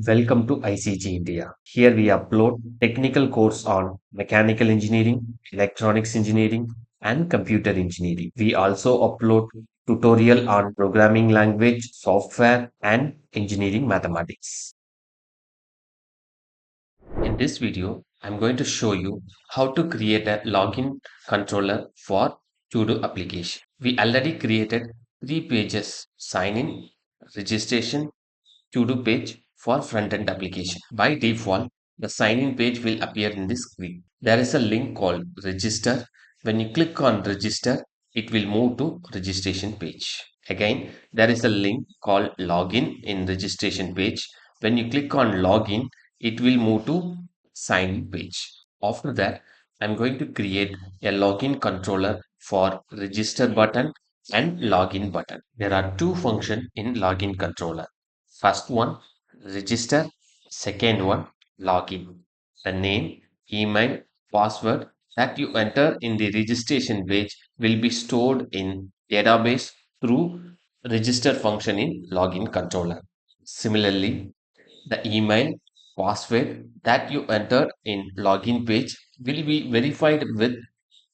Welcome to ICG India. Here we upload technical course on mechanical engineering, electronics engineering, and computer engineering. We also upload tutorial on programming language, software, and engineering mathematics. In this video, I'm going to show you how to create a login controller for Todo application. We already created three pages: sign in, registration, to-do page for front-end application. By default, the sign-in page will appear in the screen. There is a link called register. When you click on register, it will move to registration page. Again, there is a link called login in registration page. When you click on login, it will move to sign page. After that, I'm going to create a login controller for register button and login button. There are two functions in login controller. First one, register. Second one, login. The name, email, password that you enter in the registration page will be stored in database through register function in login controller. Similarly, the email, password that you enter in login page will be verified with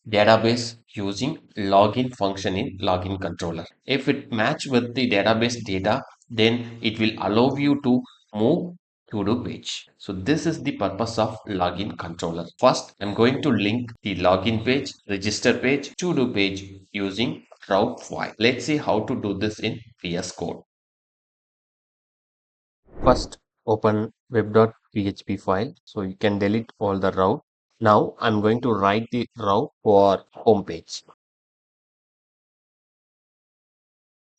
database using login function in login controller. If it match with the database data, then it will allow you to move to the page. So this is the purpose of login controller. First, I'm going to link the login page, register page, to do page using route file. Let's see how to do this in VS Code. First, open web.php file so you can delete all the route. Now I'm going to write the route for home page.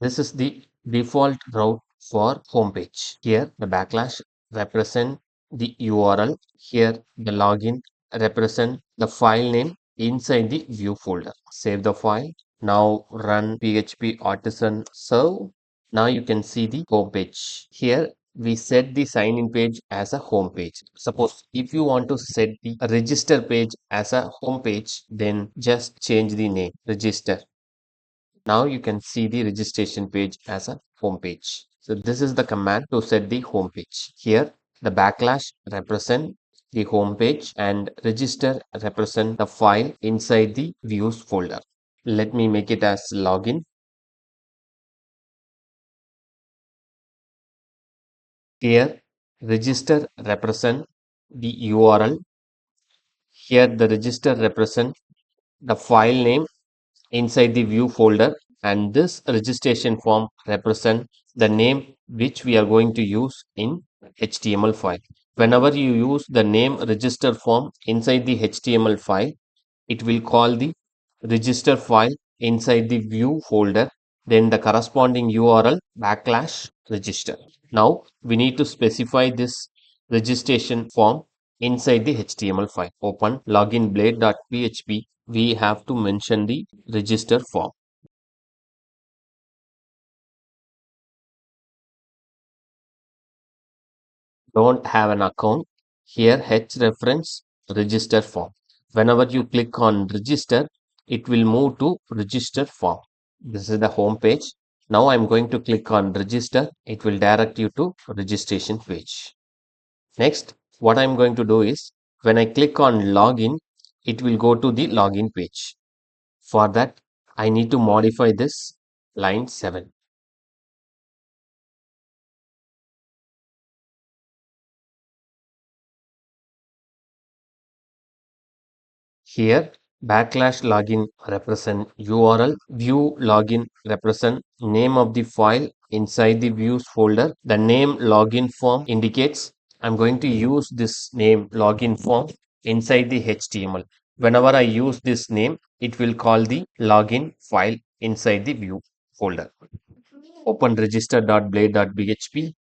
This is the default route for homepage. Here the backslash represent the URL. Here the login represent the file name inside the view folder. Save the file. Now run php artisan serve. Now you can see the homepage. Here we set the sign in page as a home page. Suppose if you want to set the register page as a home page, then just change the name register. Now you can see the registration page as a home page. So this is the command to set the home page. Here the backslash represent the home page and register represent the file inside the views folder. Let me make it as login. Here register represent the URL. Here the register represent the file name inside the view folder, and this registration form represent the name which we are going to use in HTML file. Whenever you use the name register form inside the HTML file, it will call the register file inside the view folder, then the corresponding URL backslash register. Now we need to specify this registration form inside the HTML file. Open login blade.php. We have to mention the register form. Don't have an account. Here H reference register form. Whenever you click on register, it will move to register form. This is the home page. Now I'm going to click on register. It will direct you to registration page. Next, what I'm going to do is when I click on login, it will go to the login page. For that, I need to modify this line 7. Here, backslash login represent URL, view login represent name of the file inside the views folder. The name login form indicates I'm going to use this name login form inside the HTML. Whenever I use this name, it will call the login file inside the view folder. Open register.blade.php.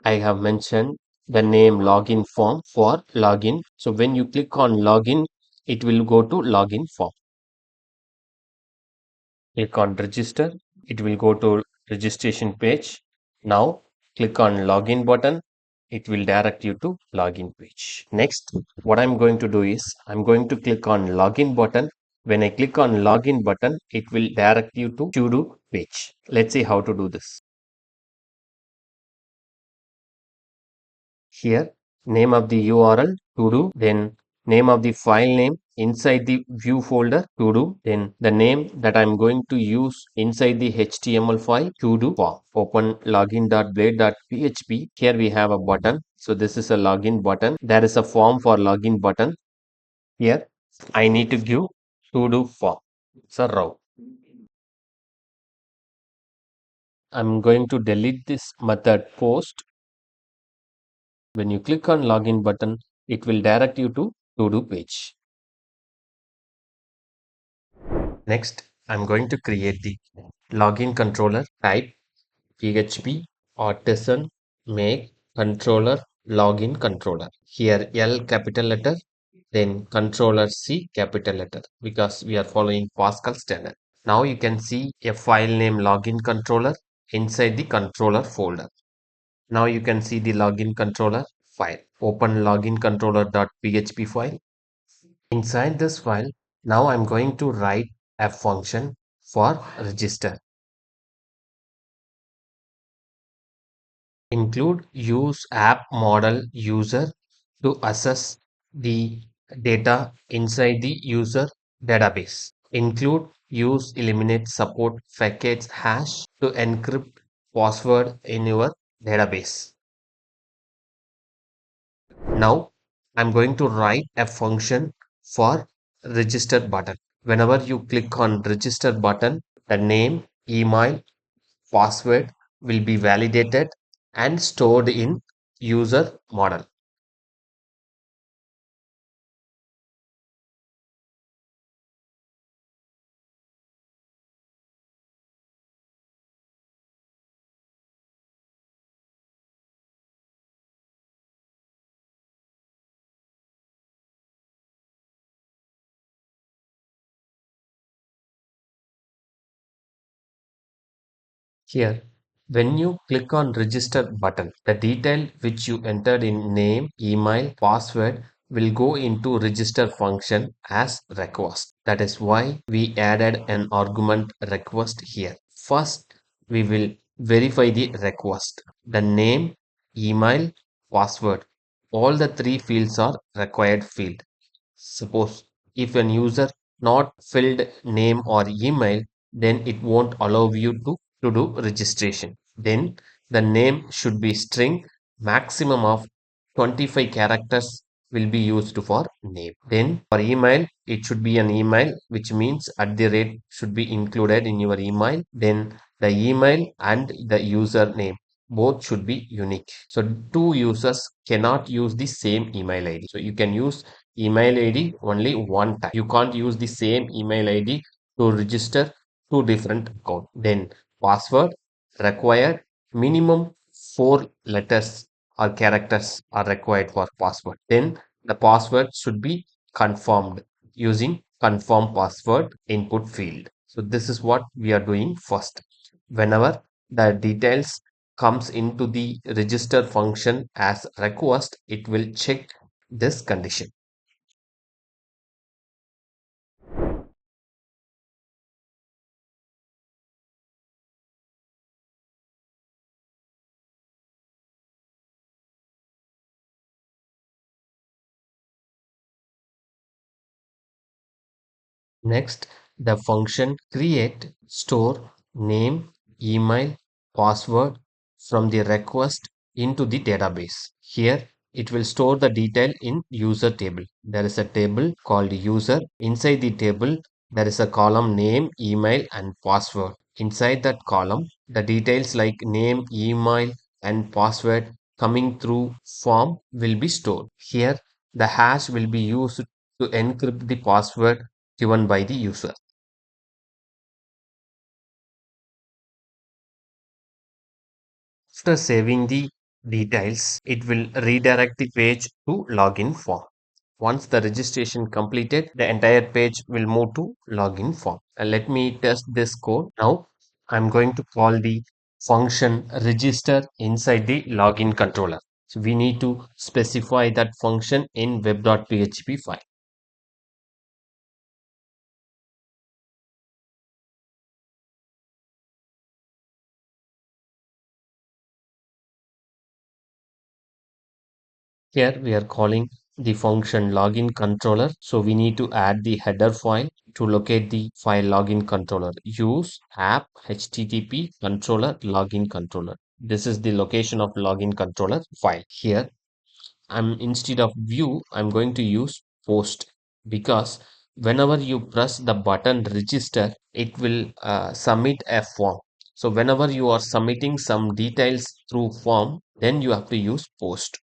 I have mentioned the name login form for login. So when you click on login, it will go to login form. Click on register. It will go to registration page. Now click on login button. It will direct you to login page. Next, what I'm going to do is I'm going to click on login button. When I click on login button, it will direct you to do page. Let's see how to do this. Here, name of the URL to do, then name of the file name inside the view folder to do, then the name that I'm going to use inside the HTML file to do form. Open login.blade.php. Here we have a button. So this is a login button. There is a form for login button. Here I need to give to do form. So row. I'm going to delete this method post. When you click on login button, it will direct you to do page. Next, I'm going to create the login controller. Type PHP artisan make controller login controller. Here L capital letter, then controller C capital letter because we are following Pascal standard. Now you can see a file name login controller inside the controller folder. Now you can see the login controller file. Open login controller.php file. Inside this file, now I'm going to write a function for register. Include use app model user to access the data inside the user database. Include use eliminate support package hash to encrypt password in your database. Now I'm going to write a function for register button. Whenever you click on register button, the name, email, password will be validated and stored in user model. Here, when you click on register button, the detail which you entered in name, email, password will go into register function as request. That is why we added an argument request here. First, we will verify the request. The name, email, password. All the three fields are required field. Suppose if an user not filled name or email, then it won't allow you to do registration. Then the name should be string, maximum of 25 characters will be used for name. Then for email, it should be an email, which means at the rate should be included in your email. Then the email and the username both should be unique. So two users cannot use the same email ID. So you can use email ID only one time. You can't use the same email ID to register two different accounts. Then password required minimum four letters or characters are required for password. Then the password should be confirmed using confirm password input field. So this is what we are doing first. Whenever the details comes into the register function as request, it will check this condition. Next, the function create store name, email, password from the request into the database. Here, it will store the detail in user table. There is a table called user. Inside the table, there is a column name, email, and password. Inside that column, the details like name, email, and password coming through form will be stored. Here, the hash will be used to encrypt the password given by the user. After saving the details, it will redirect the page to login form. Once the registration completed, the entire page will move to login form. And let me test this code. Now I'm going to call the function register inside the login controller. So we need to specify that function in web.php file. Here we are calling the function login controller. So we need to add the header file to locate the file login controller. Use app http controller login controller. This is the location of login controller file. Here instead of view, I'm going to use post, because whenever you press the button register, it will submit a form. So whenever you are submitting some details through form, then you have to use post.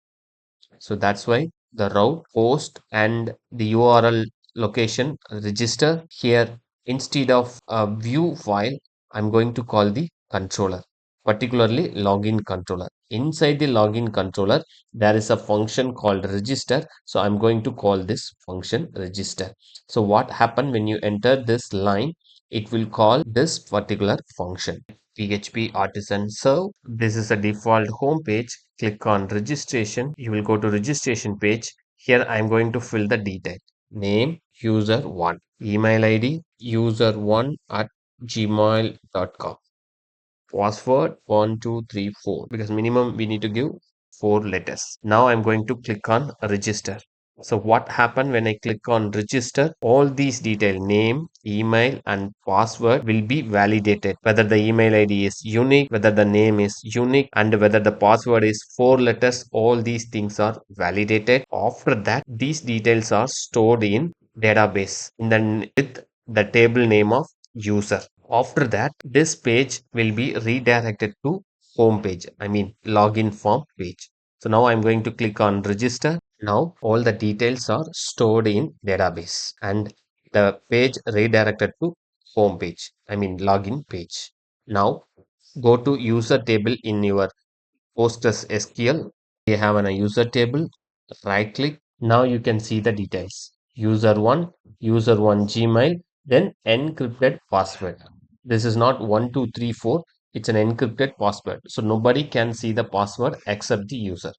So that's why the route, post, and the URL location register. Here, instead of a view file, I'm going to call the controller, particularly login controller. Inside the login controller, there is a function called register. So I'm going to call this function register. So what happened when you enter this line, it will call this particular function. PHP artisan serve. This is a default home page. Click on registration. You will go to registration page. Here I am going to fill the detail. Name user1. Email ID user1 at gmail.com. Password 1234, because minimum we need to give 4 letters. Now I'm going to click on register. So what happened when I click on register? All these detail, name, email, and password will be validated. Whether the email ID is unique, whether the name is unique, and whether the password is 4 letters, all these things are validated. After that, these details are stored in database with the table name of user. After that, this page will be redirected to home page, I mean login form page. So now I'm going to click on register. Now all the details are stored in database and the page redirected to home page, I mean login page. Now go to user table in your PostgreSQL. We have a user table. Right click. Now you can see the details. User1 Gmail, then encrypted password. This is not 1234. It's an encrypted password. So nobody can see the password except the user.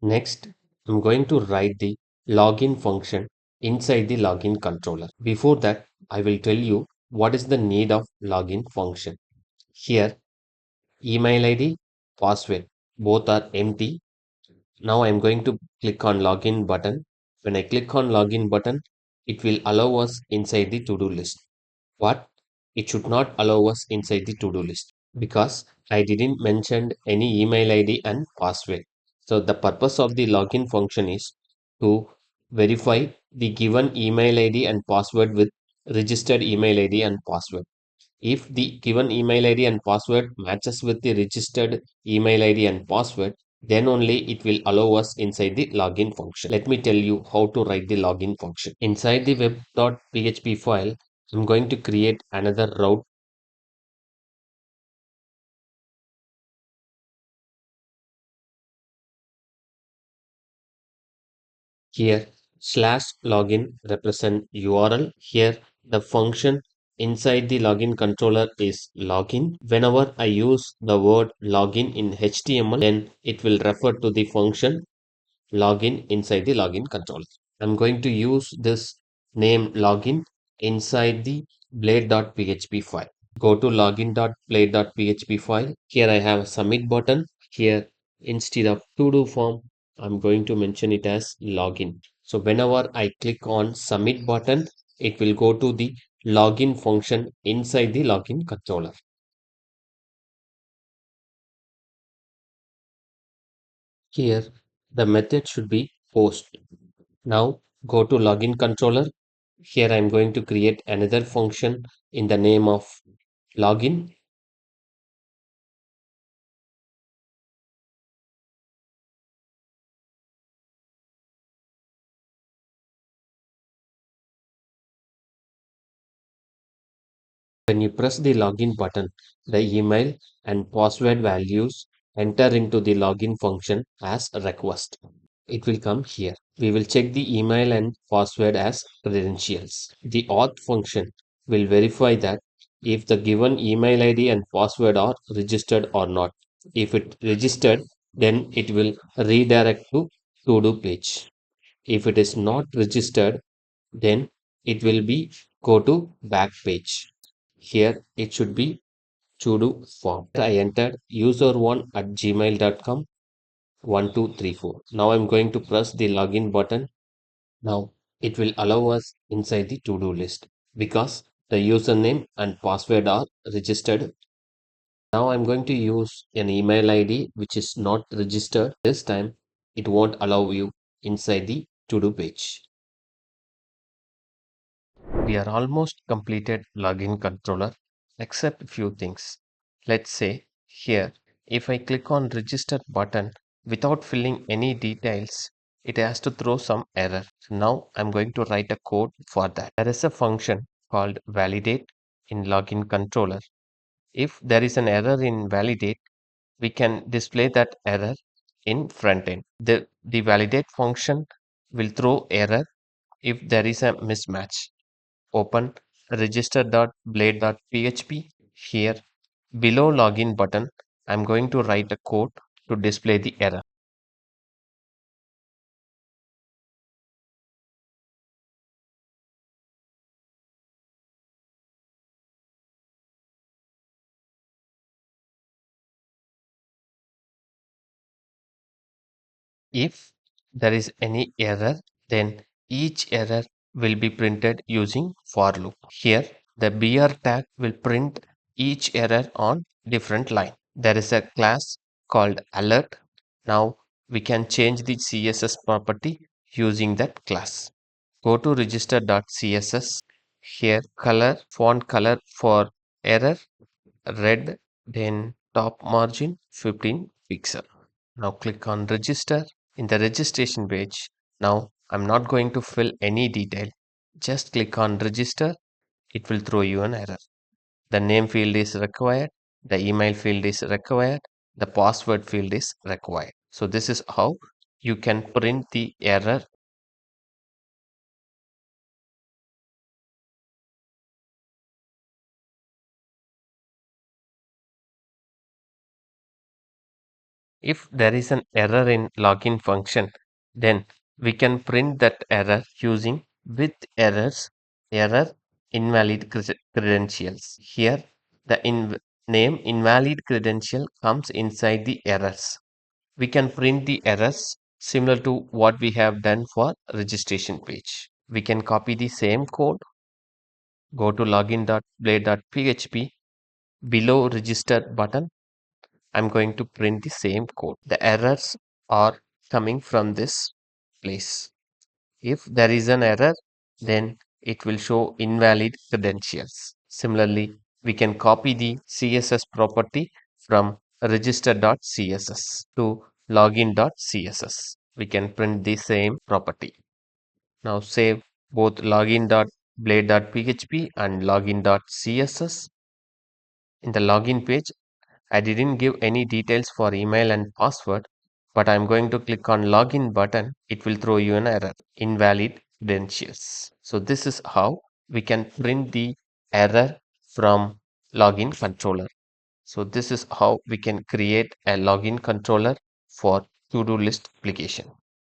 Next, I'm going to write the login function inside the login controller. Before that, I will tell you what is the need of login function. Here, email ID, password, both are empty. Now I'm going to click on login button. When I click on login button, it will allow us inside the to-do list. But it should not allow us inside the to-do list because I didn't mention any email ID and password. So the purpose of the login function is to verify the given email ID and password with registered email ID and password. If the given email ID and password matches with the registered email ID and password, then only it will allow us inside the login function. Let me tell you how to write the login function. Inside the web.php file, I'm going to create another route. Here slash login represent URL. Here the function inside the login controller is login. Whenever I use the word login in HTML, then it will refer to the function login inside the login controller. I'm going to use this name login inside the blade.php file. Go to login.blade.php file. Here I have a submit button. Here instead of to do form, I'm going to mention it as login. So whenever I click on submit button, it will go to the login function inside the login controller. Here the method should be post. Now go to login controller. Here I'm going to create another function in the name of login. When you press the login button, the email and password values enter into the login function as a request. It will come here. We will check the email and password as credentials. The auth function will verify that if the given email ID and password are registered or not. If it registered, then it will redirect to to-do page. If it is not registered, then it will be go to back page. Here it should be to do form. I entered user1 at gmail.com. 1, 2, 3, 4. Now I'm going to press the login button. Now it will allow us inside the to-do list because the username and password are registered. Now I'm going to use an email ID which is not registered. This time it won't allow you inside the to-do page. We are almost completed login controller except a few things. Let's say here, if I click on register button without filling any details, it has to throw some error. So now I'm going to write a code for that. There is a function called validate in login controller. If there is an error in validate, we can display that error in front end. The validate function will throw error if there is a mismatch. Open register.blade.php. Here below login button, I'm going to write a code to display the error. If there is any error, then each error will be printed using for loop. Here, the br tag will print each error on different line. There is a class called alert. Now we can change the CSS property using that class. Go to register.css. Here, color, font color for error, red, then top margin 15 pixel. Now click on register in the registration page. Now I'm not going to fill any detail. Just click on register. It will throw you an error. The name field is required. The email field is required. The password field is required. So this is how you can print the error. If there is an error in login function, then we can print that error using with errors, error invalid credentials. Here, the name invalid credential comes inside the errors. We can print the errors similar to what we have done for registration page. We can copy the same code, go to login.blade.php, below register button, I'm going to print the same code. The errors are coming from this place. If there is an error, then it will show invalid credentials. Similarly, we can copy the CSS property from register.css to login.css. We can print the same property. Now save both login.blade.php and login.css. In the login page, I didn't give any details for email and password, but I'm going to click on login button. It will throw you an error, invalid credentials. So this is how we can print the error from login controller. So this is how we can create a login controller for to-do list application.